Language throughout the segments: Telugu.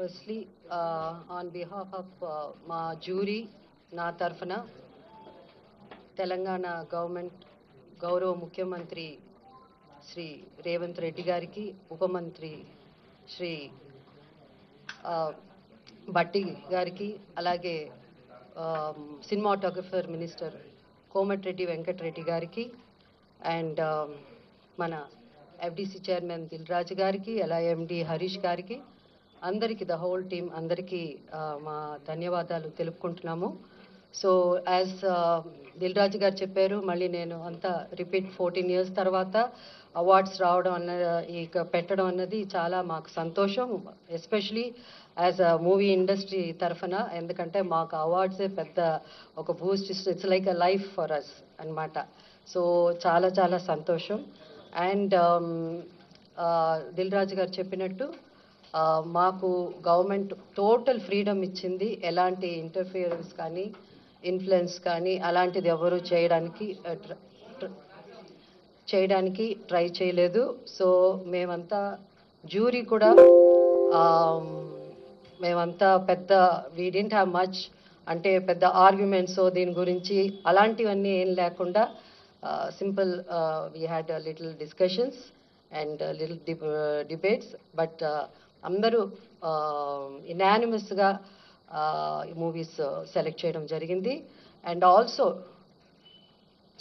Firstly, on behalf of my jury, na tarfana, Telangana government, Gaurav Mukhyamantri Shri Revant Reddy Gariki, Upamantri Shri Batti Gariki, alage cinematographer Minister Komatreddy Venkat Reddy Gariki, and mana FDC Chairman Dilraj Gariki, LIMD Harish Gariki, అందరికి ద హోల్ టీమ్ అందరికీ మా ధన్యవాదాలు తెలుపుకుంటున్నాము. సో యాజ్ దిల్రాజు గారు చెప్పారు, మళ్ళీ నేను అంతా రిపీట్ 14 years తర్వాత అవార్డ్స్ రావడం ఇక పెట్టడం అన్నది చాలా మాకు సంతోషం, especially as a movie industry తరఫున. ఎందుకంటే మాకు అవార్డ్సే పెద్ద ఒక boost, it's like a life for us అన్నమాట. సో చాలా చాలా సంతోషం. అండ్ దిల్రాజు గారు చెప్పినట్టు మాకు గవర్నమెంట్ టోటల్ ఫ్రీడమ్ ఇచ్చింది, ఎలాంటి ఇంటర్ఫియరెన్స్ కానీ ఇన్ఫ్లుయెన్స్ కానీ అలాంటిది ఎవరు చేయడానికి ట్రై చేయలేదు. సో మేమంతా జ్యూరీ కూడా మేమంతా పెద్ద వీ డింట్ హ్యావ్ మచ్, అంటే పెద్ద ఆర్గ్యుమెంట్స్ దీని గురించి అలాంటివన్నీ ఏం లేకుండా simple we had little discussions and little debates, but అందరూ ఇనానిమస్గా మూవీస్ సెలెక్ట్ చేయడం జరిగింది. అండ్ ఆల్సో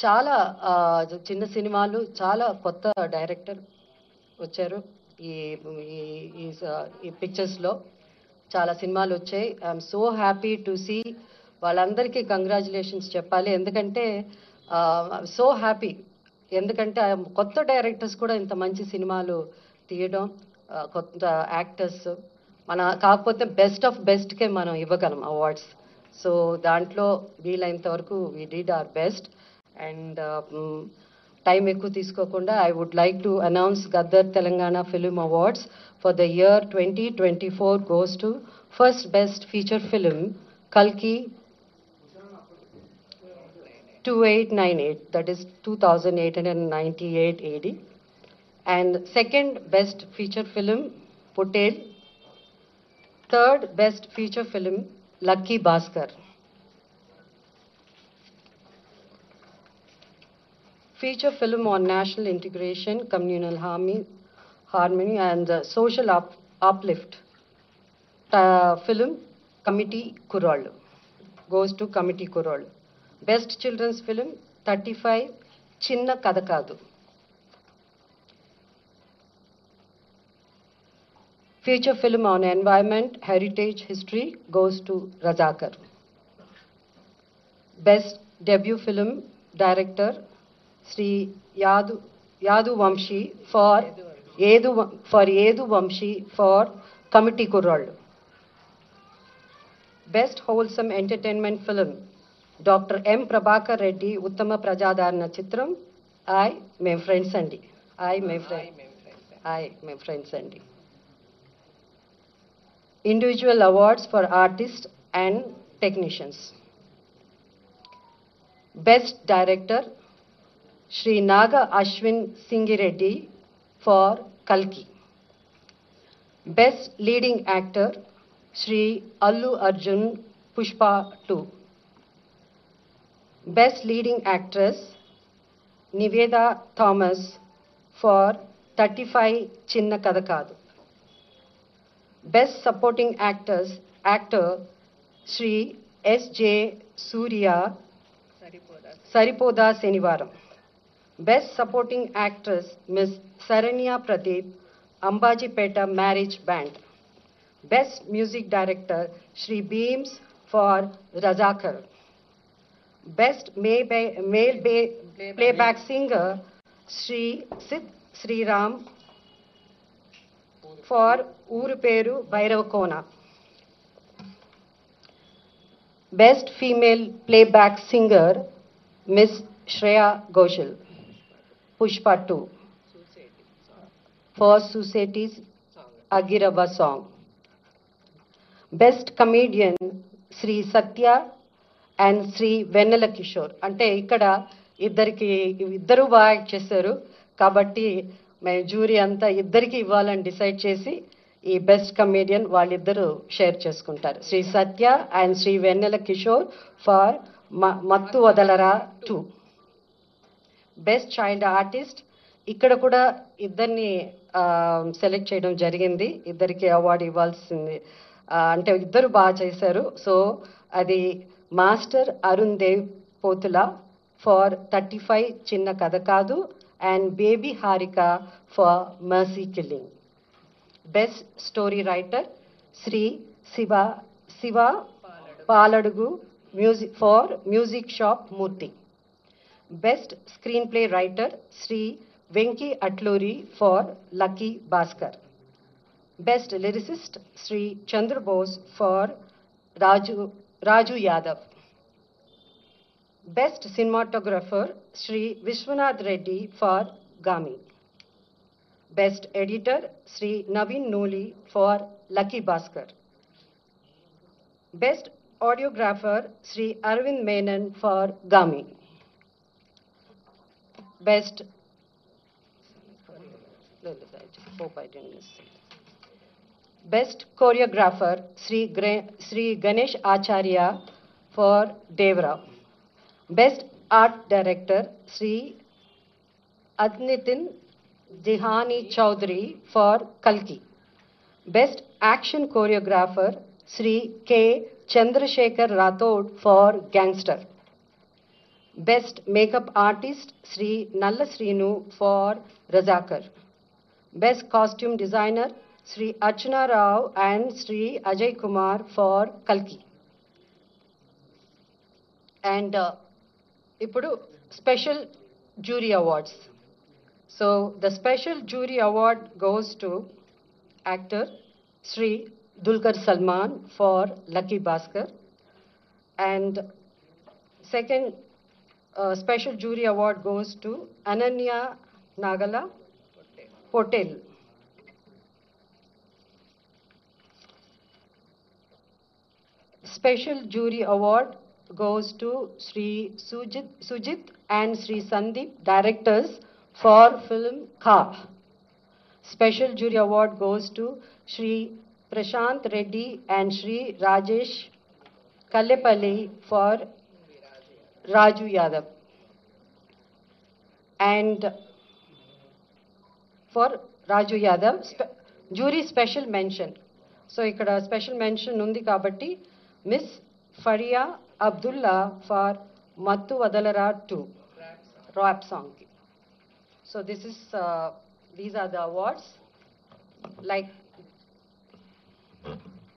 చాలా చిన్న సినిమాలు, చాలా కొత్త డైరెక్టర్ వచ్చారు ఈ పిక్చర్స్లో. చాలా సినిమాలు వచ్చాయి. I'm so happy to see. వాళ్ళందరికీ కంగ్రాచులేషన్స్ చెప్పాలి, ఎందుకంటే సో హ్యాపీ, ఎందుకంటే కొత్త డైరెక్టర్స్ కూడా ఇంత మంచి సినిమాలు తీయడం, కొత్త యాక్టర్స్ కాకపోతే బెస్ట్ ఆఫ్ బెస్ట్కే మనం ఇవ్వగలం అవార్డ్స్. సో దాంట్లో వీలైనంత వరకు we did our best. And time ఎక్కువ తీసుకోకుండా I would like to announce Gaddar Telangana film awards for the year 2024 goes to first best feature film Kalki 2898, that is 2898 AD, and second best feature film Potel, third best feature film Lucky Bhaskar. Feature film on national integration, communal harmony and social uplift, film Committee Kurral goes to Committee Kurral. Best children's film 35 Chinna Kadakadu. Feature film on environment, heritage, history goes to Razakar. Best debut film director Sri Yadu Vamshi for Yedu Vamshi for Committee Kurral. Best wholesome entertainment film Dr. M. Prabhakar Reddy Uttama Prajadarana Chitram I my friends andi. My friends andi. Individual awards for artists and technicians. Best director Shri Naga Ashwin Singireddy for Kalki. Best leading actor Shri Allu Arjun Pushpa 2. Best leading actress Niveda Thomas for 35 Chinna Kadakadu. Best supporting actor Shri S.J. Surya Saripoda Senivaram. Best supporting actress Ms. Saranya Pradeep Ambajipeta Marriage Band. Best music director Shri Beams for Razakar. Best male playback singer Shri Sid Sriram for Uruperu Bairavakona. Best female playback singer Miss Shreya Ghoshal, Pushpa 2 for Society's Agirava song. Best comedian Sri Satya and Sri Vennela Kishore. అంటే ఇక్కడ ఇద్దరు బాగా యాక్ట్ చేశారు కాబట్టి మేము జ్యూరీ అంతా ఇద్దరికి ఇవ్వాలని డిసైడ్ చేసి ఈ బెస్ట్ కమేడియన్ వాళ్ళిద్దరూ షేర్ చేసుకుంటారు. Shri Satya and Shri Vennela Kishore for Mathu Vadalara 2. Best child artist ఇక్కడ కూడా ఇద్దరిని సెలెక్ట్ చేయడం జరిగింది. ఇద్దరికి అవార్డు ఇవ్వాల్సింది. అంటే ఇద్దరు బాగా చేశారు. సో అది master Arun Dev Pothula for 35 Chinna Katha Kaadu and baby Harika for mercy killing. Best story writer Shri Shiva Paladugu music for music shop Murthy. Best screenplay writer Shri Venky Atluri for lucky Bhaskar. Best lyricist Shri Chandrabose for Raju Yadav. Best cinematographer Shri Vishwanath Reddy for Gaami. Best editor Shri Naveen Nooli for lucky Bhaskar. Best audiographer Shri Aravind Menon for Gaami. Best best choreographer Shri Ganesh Acharya for Devara. Best art director Shri అద్నితిన్ జిహానీ చౌదరి ఫర్ కల్కి. Best action choreographer Shri K Chandrasekhar Rathod for Gangster. Best makeup artist Shri Nalla Srinu for Razakar. Best costume designer Shri Archana Rao and Shri Ajay Kumar for కల్కి. అండ్ ఇప్పుడు special jury awards. So the special jury award goes to actor Sri Dulquer Salman for Lucky Bhaskar, and second special jury award goes to Ananya Nagala Potel. Special jury award goes to Sri Sujit and Sri Sandeep, directors for film Kha. Special jury award goes to Sri Prashant Reddy and Sri Rajesh Kallepalli for Raju Yadav. And for Raju Yadav, jury special mention. So ikkada special mention undi kabatti Miss Faria Abdullah for Mattu Vadalara 2 rap song. So this is these are the awards. Like